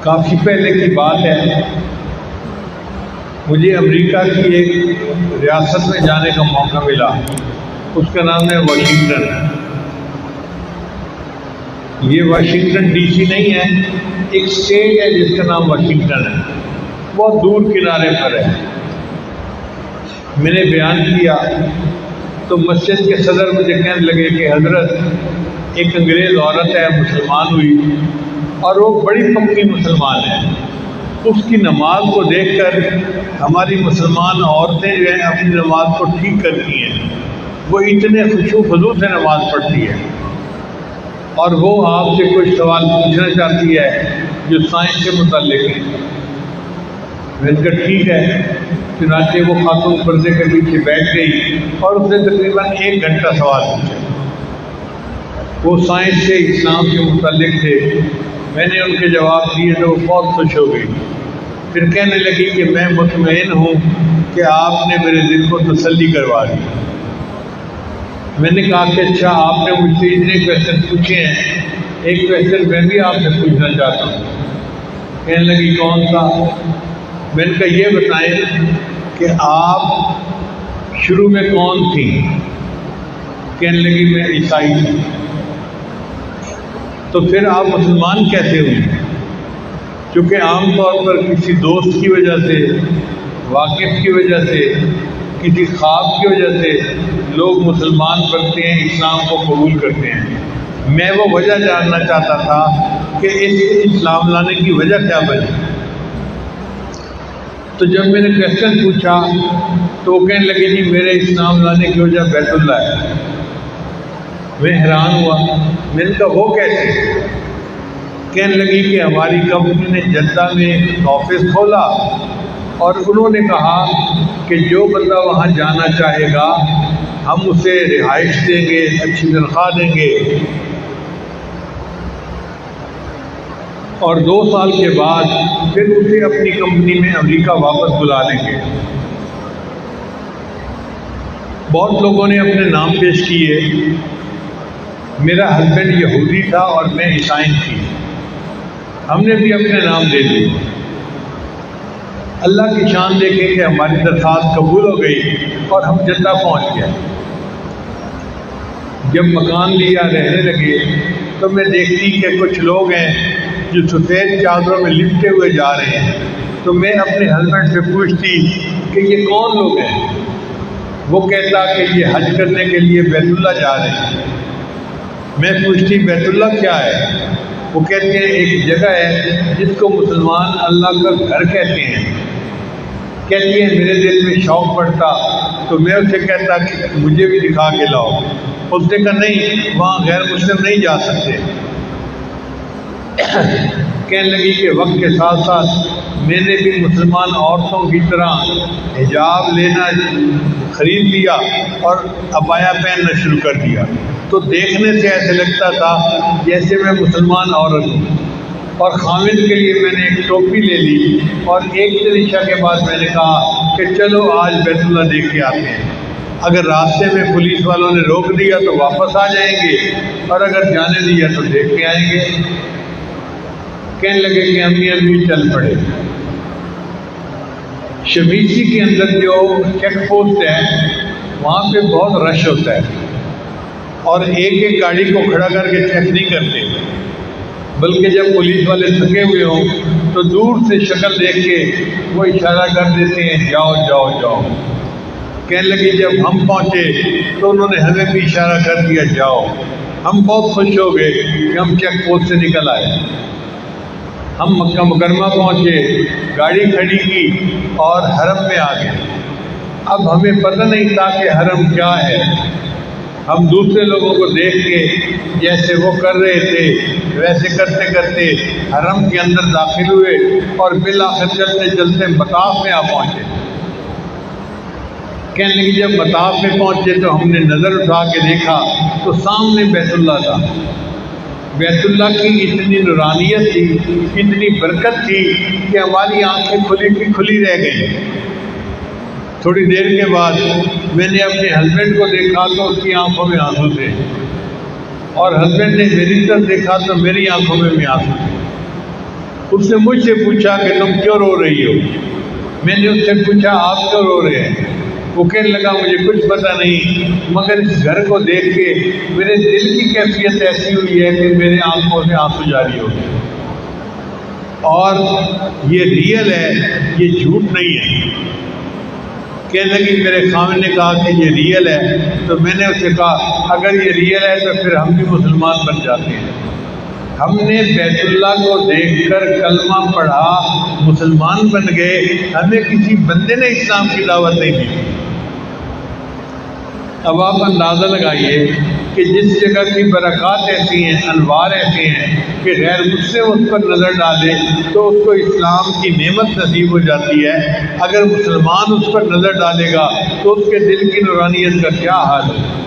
کافی پہلے کی بات ہے، مجھے امریکہ کی ایک ریاست میں جانے کا موقع ملا، اس کا نام ہے واشنگٹن۔ یہ واشنگٹن ڈی سی نہیں ہے، ایک اسٹیٹ ہے جس کا نام واشنگٹن ہے، بہت دور کنارے پر ہے۔ میں نے بیان کیا تو مسجد کے صدر مجھے کہنے لگے کہ حضرت ایک انگریز عورت ہے، مسلمان ہوئی اور وہ بڑی پکی مسلمان ہے، اس کی نماز کو دیکھ کر ہماری مسلمان عورتیں جو ہیں اپنی نماز کو ٹھیک کرتی ہیں، وہ اتنے خشوع و خضوع سے نماز پڑھتی ہے، اور وہ آپ سے کچھ سوال پوچھنا چاہتی ہے جو سائنس کے متعلق ہے۔ میں نے کہا ٹھیک ہے۔ چنانچہ وہ خاتون پردے کے پیچھے بیٹھ گئی اور اس نے تقریباً 1 گھنٹہ سوال پوچھا۔ وہ سائنس سے اسلام کے متعلق تھے، میں نے ان کے جواب دیے تو وہ بہت خوش ہو گئی۔ پھر کہنے لگی کہ میں مطمئن ہوں کہ آپ نے میرے دل کو تسلی کروا دی۔ میں نے کہا کہ اچھا، آپ نے مجھ سے اتنے کویشچن پوچھے ہیں، ایک کویشچن میں بھی آپ سے پوچھنا چاہتا ہوں۔ کہنے لگی کون سا؟ میں نے کہا یہ بتائیں کہ آپ شروع میں کون تھیں؟ کہنے لگی میں عیسائی تھی۔ تو پھر آپ مسلمان کیسے ہوئی؟ چونکہ عام طور پر کسی دوست کی وجہ سے، واقف کی وجہ سے، کسی خواب کی وجہ سے لوگ مسلمان بنتے ہیں، اسلام کو قبول کرتے ہیں۔ میں وہ وجہ جاننا چاہتا تھا کہ اس اسلام لانے کی وجہ کیا بنی۔ تو جب میں نے کویشچن پوچھا تو وہ کہنے لگے جی میرے اسلام لانے کی وجہ بیت اللہ ہے۔ میں حیران ہوا، میں نے کہا وہ کیسے؟ کہنے لگی کہ ہماری کمپنی نے جدہ میں آفس کھولا اور انہوں نے کہا کہ جو بندہ وہاں جانا چاہے گا ہم اسے رہائش دیں گے، اچھی تنخواہ دیں گے، اور 2 سال کے بعد پھر اسے اپنی کمپنی میں امریکہ واپس بلا لیں گے۔ بہت لوگوں نے اپنے نام پیش کیے۔ میرا ہسبینڈ یہودی تھا اور میں عیسائی تھی، ہم نے بھی اپنے نام دے دیے۔ اللہ کی شان دیکھیں کہ ہماری درخواست قبول ہو گئی اور ہم جدہ پہنچ گئے۔ جب مکان لیا، رہنے لگے، تو میں دیکھتی کہ کچھ لوگ ہیں جو سفید چادروں میں لپٹے ہوئے جا رہے ہیں، تو میں اپنے ہسبینڈ سے پوچھتی کہ یہ کون لوگ ہیں؟ وہ کہتا کہ یہ حج کرنے کے لیے بیت اللہ جا رہے ہیں۔ میں پوچھتی بیت اللہ کیا ہے؟ وہ کہتے ہیں ایک جگہ ہے جس کو مسلمان اللہ کا گھر کہتے ہیں۔ کہتی ہے میرے دل میں شوق پڑتا تو میں اسے کہتا کہ مجھے بھی دکھا کے لاؤ۔ اس نے کہا نہیں، وہاں غیر مسلم نہیں جا سکتے۔ کہنے لگی کہ وقت کے ساتھ ساتھ میں نے بھی مسلمان عورتوں کی طرح حجاب لینا خرید لیا اور عبایا پہننا شروع کر دیا، تو دیکھنے سے ایسے لگتا تھا جیسے میں مسلمان عورت ہوں۔ اور خامد کے لیے میں نے ایک ٹوپی لے لی، اور ایک دن عشاء کے بعد میں نے کہا کہ چلو آج بیت اللہ دیکھ کے آتے ہیں۔ اگر راستے میں پولیس والوں نے روک دیا تو واپس آ جائیں گے، اور اگر جانے دیا تو دیکھ کے آئیں گے۔ کہنے لگے کہ امی ابھی چل پڑے۔ شمیسی کے اندر جو چیک پوسٹ ہے وہاں پہ بہت رش ہوتا ہے، اور ایک گاڑی کو کھڑا کر کے چیک نہیں کرتے، بلکہ جب پولیس والے تھکے ہوئے ہوں تو دور سے شکل دیکھ کے وہ اشارہ کر دیتے ہیں جاؤ جاؤ جاؤ۔ کہنے لگی جب ہم پہنچے تو انہوں نے ہمیں بھی اشارہ کر دیا جاؤ۔ ہم بہت خوش ہو گئے کہ ہم چیک پوسٹ سے نکل آئے۔ ہم مکہ مکرمہ پہنچے، گاڑی کھڑی کی اور حرم میں آ گئے۔ اب ہمیں پتہ نہیں تھا کہ حرم کیا ہے۔ ہم دوسرے لوگوں کو دیکھ کے جیسے وہ کر رہے تھے ویسے کرتے کرتے حرم کے اندر داخل ہوئے، اور بالآخر چلتے چلتے مطاف میں آ پہنچے۔ کہنے لگی جب مطاف میں پہنچے تو ہم نے نظر اٹھا کے دیکھا تو سامنے بیت اللہ تھا۔ بیت اللہ کی اتنی نورانیت تھی، اتنی برکت تھی کہ ہماری آنکھیں کھلی رہ گئیں۔ تھوڑی دیر کے بعد میں نے اپنے ہسبینڈ کو دیکھا تو اس کی آنکھوں میں آنسو تھے، اور ہسبینڈ نے میری طرف دیکھا تو میری آنکھوں میں بھی آنسو تھے۔ اس نے مجھ سے پوچھا کہ تم کیوں رو رہی ہو؟ میں نے اس سے پوچھا آپ کیوں رو رہے ہیں؟ وہ کہنے لگا مجھے کچھ پتہ نہیں، مگر اس گھر کو دیکھ کے میرے دل کی کیفیت ایسی ہوئی ہے کہ میرے آنکھوں سے آنسو جاری ہو گئے، اور یہ ریئل ہے، یہ جھوٹ نہیں ہے۔ کہنے لگی میرے خاوند نے کہا کہ یہ ریئل ہے، تو میں نے اسے کہا اگر یہ ریئل ہے تو پھر ہم بھی مسلمان بن جاتے ہیں۔ ہم نے بیت اللہ کو دیکھ کر کلمہ پڑھا، مسلمان بن گئے، ہمیں کسی بندے نے اسلام کی دعوت نہیں دی۔ اب آپ اندازہ لگائیے کہ جس جگہ کی برکات ایسی ہیں، انوار ایسے ہیں کہ غیر مسلم اس پر نظر ڈالے تو اس کو اسلام کی نعمت نصیب ہو جاتی ہے، اگر مسلمان اس پر نظر ڈالے گا تو اس کے دل کی نورانیت کا کیا حال ہے؟